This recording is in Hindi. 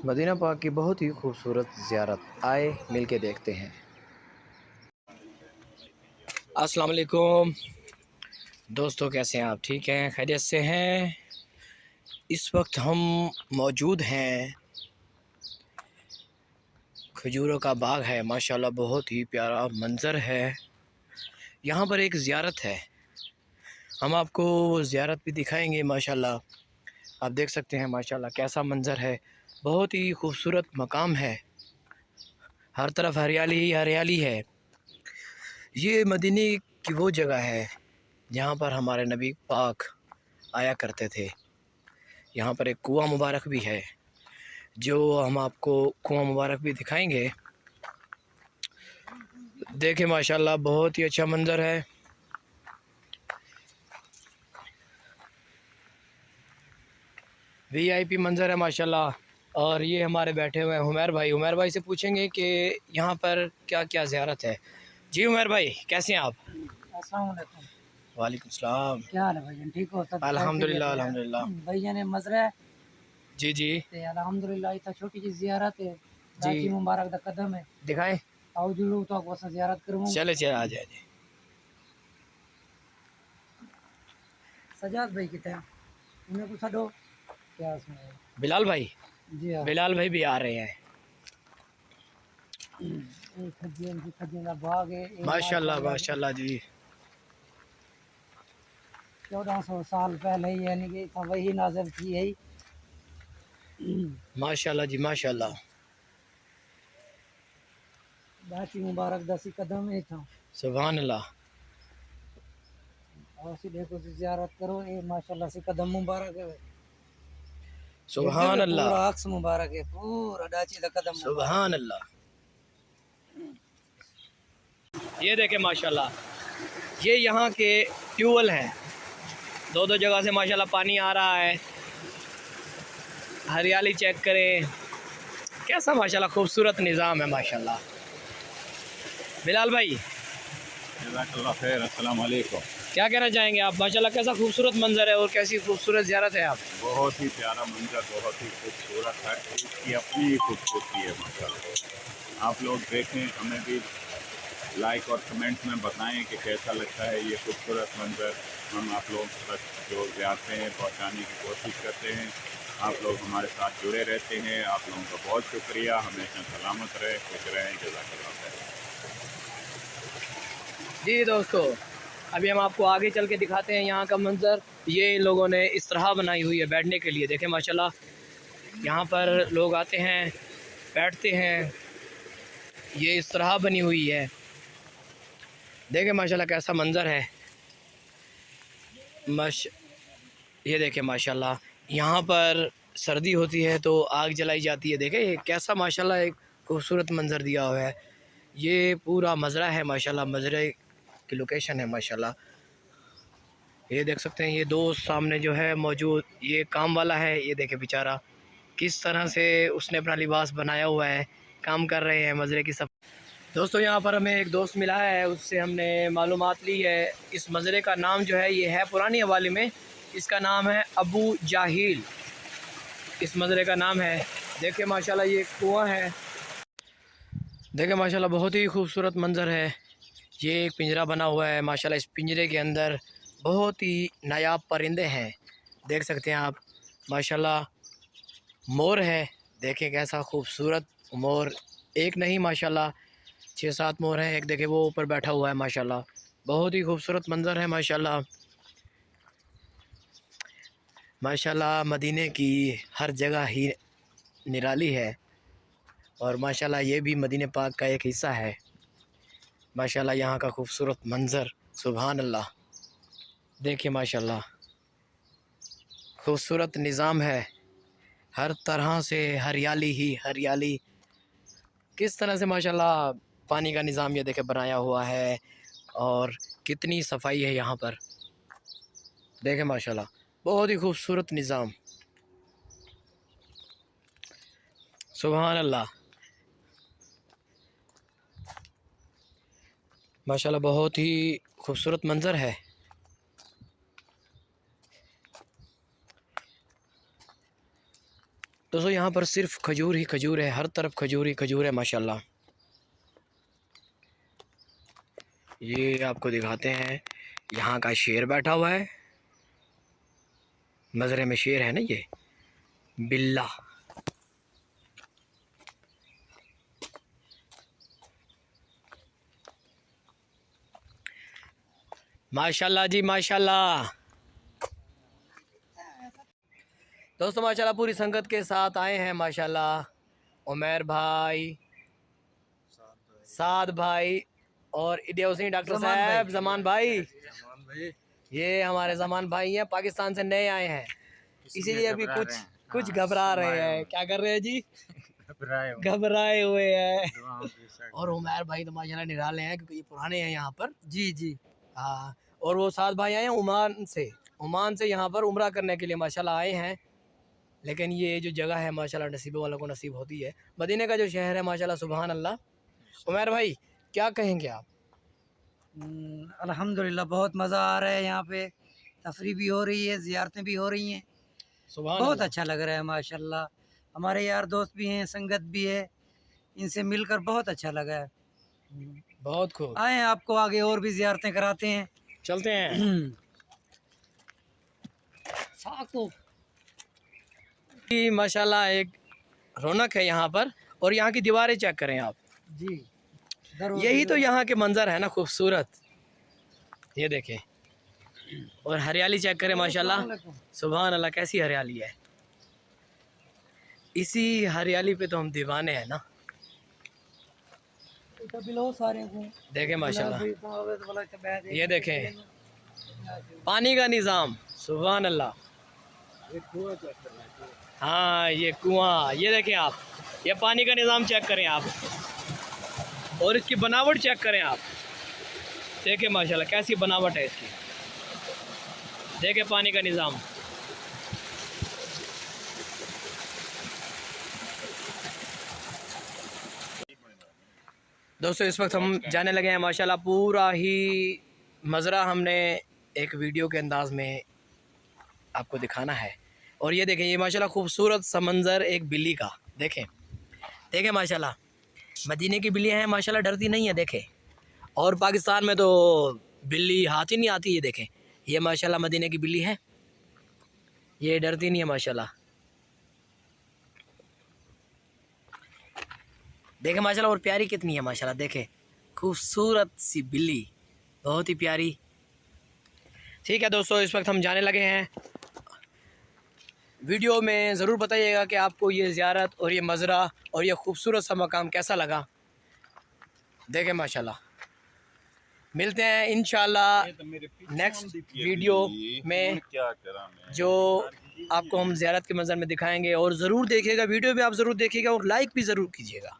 मदीना पाक की बहुत ही खूबसूरत ज़ियारत, आए मिल के देखते हैं। अस्सलाम वालेकुम दोस्तों, कैसे हैं आप? ठीक हैं, खैरियत से हैं? इस वक्त हम मौजूद हैं, खजूरों का बाग है माशाल्लाह, बहुत ही प्यारा मंज़र है। यहाँ पर एक ज़ियारत है, हम आपको वो ज़ियारत भी दिखाएंगे माशाल्लाह। आप देख सकते हैं माशाल्लाह कैसा मंज़र है, बहुत ही खूबसूरत मकाम है, हर तरफ हरियाली ही हरियाली है। ये मदीने की वो जगह है जहाँ पर हमारे नबी पाक आया करते थे। यहाँ पर एक कुआं मुबारक भी है, जो हम आपको कुआं मुबारक भी दिखाएंगे। देखें माशाल्लाह, बहुत ही अच्छा मंज़र है। वीआईपी मंज़र है माशाल्लाह। और ये हमारे बैठे हुए हैं उमर भाई से पूछेंगे कि यहाँ पर क्या क्या ज़ियारत है। जी उमर भाई, कैसे हैं आप? अस्सलाम वालेकुम। वालेकुम सलाम। क्या हाल है भाईजान? ठीक हो? सब अल्हम्दुलिल्लाह अल्हम्दुलिल्लाह। भाईजान मजरा है जी जी ते अल्हम्दुलिल्लाह। इतना छोटी सी जियारत है, जी, दाची मुबारक दा कदम है। दिखाएं। आओ जुलू तो आपको जियारत करूँ। चले चले, आ जाए। सजाद भाई कितने उन्हें को सडो क्या सुना है? बिलाल भाई, जी हाँ। बिलाल भाई भी आ रहे हैं। एक खजियन का बाग है, एक माशाल्लाह माशाल्लाह माशाल्लाह जी। 1400 साल पहले ही, यानी कि इतना वही नाज़िल थी है। माशाल्लाह जी माशाल्लाह। दाची मुबारक दसी कदम है था। सुभान अल्लाह। और सी देखो सी जियारत करो, ये माशाल्लाह से कदम मुबारक है। सुभान पूरा अल्लाह। अक्स मुबारक है, पूरा डाची का कदम मुबारक सुभान है। अल्लाह। ये देखें माशाल्लाह, ये यहाँ के ट्यूबवेल हैं, दो दो जगह से माशाल्लाह पानी आ रहा है। हरियाली चेक करें, कैसा माशाल्लाह खूबसूरत निज़ाम है माशाल्लाह। बिलाल भाई, जज़ाकल्लाह खैर। अस्सलाम वालेकुम। क्या कहना चाहेंगे आप? माशाल्लाह कैसा खूबसूरत मंजर है और कैसी खूबसूरत ज़ियारत है आप। बहुत ही प्यारा मंजर, बहुत ही खूबसूरत है, इसकी अपनी ही खूबसूरती है माशाल्लाह। आप लोग देखें, हमें भी लाइक और कमेंट्स में बताएं कि कैसा लगता है ये खूबसूरत मंजर। हम आप लोगों तक जो जाते हैं पहुंचाने की कोशिश करते हैं। आप लोग हमारे साथ जुड़े रहते हैं, आप लोगों का बहुत शुक्रिया। हमेशा सलामत रहे, खुश रहें। जज़ाकल्लाह खैर। जी दोस्तों, अभी हम आपको आगे चल के दिखाते हैं यहाँ का मंजर। ये इन लोगों ने इस तरह बनाई हुई है बैठने के लिए। देखें माशाल्लाह, यहाँ पर लोग आते हैं, बैठते हैं। ये इस तरह बनी हुई है, देखें माशाल्लाह कैसा मंजर है। ये देखें माशाल्लाह, यहाँ पर सर्दी होती है तो आग जलाई जाती है। देखें ये कैसा माशाल्लाह एक खूबसूरत मंजर दिया हुआ है। ये पूरा मज़रा है माशाल्लाह, मज़रे की लोकेशन है माशाल्लाह। ये देख सकते हैं, ये दोस्त सामने जो है मौजूद, ये काम वाला है। ये देखें बेचारा किस तरह से उसने अपना लिबास बनाया हुआ है, काम कर रहे हैं मज़रे की सब। दोस्तों यहाँ पर हमें एक दोस्त मिला है, उससे हमने मालूमात ली है। इस मज़रे का नाम जो है, ये है पुरानी हवाले में, इसका नाम है अबू जाहिल, इस मज़रे का नाम है। देखें माशाल्लाह, ये कुआं है। देखें माशाल्लाह, बहुत ही खूबसूरत मंज़र है। ये एक पिंजरा बना हुआ है माशाल्लाह, इस पिंजरे के अंदर बहुत ही नायाब परिंदे हैं, देख सकते हैं आप माशाल्लाह। मोर है, देखें कैसा खूबसूरत मोर, एक नहीं माशाल्लाह 6-7 मोर हैं। एक देखें वो ऊपर बैठा हुआ है माशाल्लाह, बहुत ही खूबसूरत मंज़र है माशाल्लाह। माशाल्लाह मदीने की हर जगह ही निराली है, और माशाल्लाह ये भी मदीने पाक का एक हिस्सा है माशाल्लाह। यहाँ का खूबसूरत मंज़र, सुभान अल्लाह। देखिए माशाल्लाह खूबसूरत निज़ाम है, हर तरह से हरियाली ही हरियाली। किस तरह से माशाल्लाह पानी का निज़ाम ये देखे बनाया हुआ है, और कितनी सफाई है यहाँ पर। देखें माशाल्लाह, बहुत ही खूबसूरत निज़ाम, सुभान अल्लाह। माशाल्लाह बहुत ही खूबसूरत मंज़र है। दोस्तों यहाँ पर सिर्फ खजूर ही खजूर है, हर तरफ खजूर ही खजूर है माशाल्लाह। ये आपको दिखाते हैं, यहाँ का शेर बैठा हुआ है, मज़रे में शेर है ना, ये बिल्ला। माशाल्लाह जी माशाल्लाह। दोस्तों माशाल्लाह पूरी संगत के साथ आए हैं माशाल्लाह, उमर भाई, साद भाई और इडियोसी डॉक्टर साहब, जमान भाई। ये हमारे जमान भाई हैं, पाकिस्तान से नए आए हैं, इसीलिए अभी कुछ घबरा रहे हैं। क्या कर रहे हैं जी? घबराए हुए हैं। और उमर भाई तो माशाल्लाह निराले हैं, क्योंकि ये पुराने हैं यहाँ पर। जी जी हाँ, और वो साद भाई आए हैं ओमान से यहाँ पर उम्रा करने के लिए माशाल्लाह आए हैं। लेकिन ये जो जगह है माशाल्लाह नसीब वालों को नसीब होती है। मदीने का जो शहर है माशाल्लाह सुभान अल्लाह। उमर भाई क्या कहेंगे आप? अल्हम्दुलिल्लाह बहुत मज़ा आ रहा है यहाँ पे, तफरी भी हो रही है, ज़ियारतें भी हो रही हैं, सुभान बहुत अल्लाह। अच्छा लग रहा है माशाल्लाह। हमारे यार दोस्त भी हैं, संगत भी है, इनसे मिलकर बहुत अच्छा लगा है। बहुत खूब, आए आपको आगे और भी ज़ियारतें कराते हैं। चलते हैं। साको कि माशाल्लाह एक रौनक है यहाँ पर, और यहाँ की दीवारें चेक करें आप। जी, यही तो यहाँ के मंजर है ना खूबसूरत, ये देखें। और हरियाली चेक करें माशाल्लाह, सुभान अल्लाह कैसी हरियाली है। इसी हरियाली पे तो हम दीवाने हैं ना। देखें माशाल्लाह, ये देखें पानी का निज़ाम, सुभान अल्लाह। हाँ ये कुआं, ये देखें आप, ये पानी का निज़ाम चेक करें आप, और इसकी बनावट चेक करें आप। देखें माशाल्लाह कैसी बनावट है इसकी, देखें पानी का निज़ाम। दोस्तों इस वक्त हम जाने लगे हैं माशाल्लाह, पूरा ही मज़रा हमने एक वीडियो के अंदाज में आपको दिखाना है। और ये देखें, ये माशाल्लाह खूबसूरत सा मंज़र एक बिल्ली का, देखें देखें माशाल्लाह। मदीने की बिल्लियाँ हैं माशाल्लाह, डरती नहीं है देखें। और पाकिस्तान में तो बिल्ली हाथ ही नहीं आती, ये देखें, ये माशाल्लाह मदीने की बिल्ली है, ये डरती नहीं है माशाल्लाह। देखें माशाल्लाह, और प्यारी कितनी है माशाल्लाह, देखें खूबसूरत सी बिल्ली, बहुत ही प्यारी। ठीक है दोस्तों, इस वक्त हम जाने लगे हैं। वीडियो में ज़रूर बताइएगा कि आपको ये ज़ियारत और ये मज़रा और ये खूबसूरत सा मकाम कैसा लगा। देखें माशाल्लाह, मिलते हैं इंशाल्लाह नेक्स्ट वीडियो में, जो आपको हम ज़ियारत के मंज़र में दिखाएंगे। और ज़रूर देखिएगा, वीडियो भी आप ज़रूर देखिएगा और लाइक भी ज़रूर कीजिएगा।